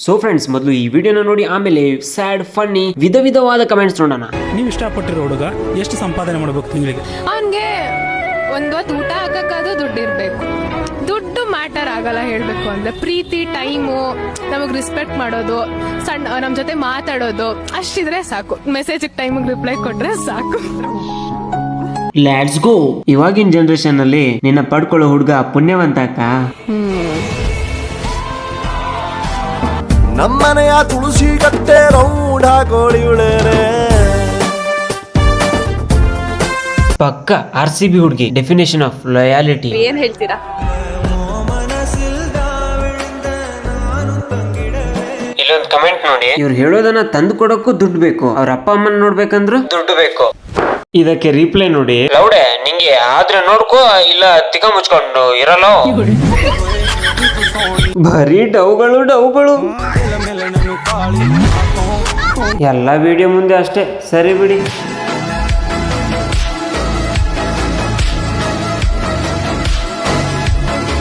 So friends, ಮೊದಲು ಈ ವಿಡಿಯೋನ ನೋಡಿ ಆಮೇಲೆ ಸ್ಯಾಡ್, ಫನ್ನಿ, ವಿಧವಾದ ಕಮೆಂಟ್ಸ್ ನೋಡೋಣ. ನೀವು ಇಷ್ಟಪಟ್ಟಿರೋ ಹುಡುಗ ಎಷ್ಟು ಸಂಪಾದನೆ ಮಾಡಬೇಕು ತಿಂಗಳಿಗೆ? ಅವನಿಗೆ ಒಂದು ಹೊತ್ತು ಊಟ ಹಾಕಕ್ಕಾದ್ರೂ ದುಡ್ಡು ಇರಬೇಕು. ದುಡ್ಡು ಮ್ಯಾಟರ್ ಆಗಲ್ಲ ಹೇಳಬೇಕು ಅಂದ್ರೆ. ಪ್ರೀತಿ, ಟೈಮು, ನಮಗೆ ರೆಸ್ಪೆಕ್ಟ್ ಮಾಡೋದು, ಸಣ್ಣ ನಮ್ಮ ಜೊತೆ ಮಾತಾಡೋದು ಅಷ್ಟಿದ್ರೆ ಸಾಕು. ಮೆಸೇಜ್ ಟೈಮಿಗೆ ರಿಪ್ಲೈ ಕೊಟ್ರೆ ಸಾಕು. Let's go. ಇವಾಗಿನ ಜನರೇಷನ್ ಅಲ್ಲಿ ನಿನ್ನ ಪಡ್ಕೊಳ್ಳೋ ಹುಡುಗ ಪುಣ್ಯವಂತ ಅಕ್ಕ. ನಮ್ಮನೆಯ ತುಳಸಿ ಕಟ್ಟೆ ರೌಂಡ್ ಹಾಕೋಳಿಯುಳೇನೆ. ಪಕ್ಕ RCB ಹುಡುಗಿ, ಡೆಫಿನೇಷನ್ ಆಫ್ ಲಾಯಾಲಿಟಿ. ಏನ್ ಹೇಳ್ತೀರಾ? ಇಲ್ಲೊಂದು ಕಮೆಂಟ್ ನೋಡಿ. ಇವ್ರು ಹೇಳೋದನ್ನ ತಂದು ಕೊಡಕ್ಕೂ ದುಡ್ಡು ಬೇಕು, ಅವ್ರ ಅಪ್ಪ ಅಮ್ಮನ ನೋಡ್ಬೇಕಂದ್ರು ದುಡ್ಡು ಬೇಕು. ಇದಕ್ಕೆ ರಿಪ್ಲೈ ನೋಡಿ. ಲೌಡೆ, ನಿಂಗೆ ಆದ್ರೆ ನೋಡ್ಕೋ, ಇಲ್ಲ ತಿಕ್ಕ ಮುಚ್ಕೊಂಡು ಇರಲ್ಲ. ಬರೀ ಡೌಗಳು. ಎಲ್ಲ ವಿಡಿಯೋ ಮುಂದೆ ಅಷ್ಟೇ. ಸರಿ ಬಿಡಿ.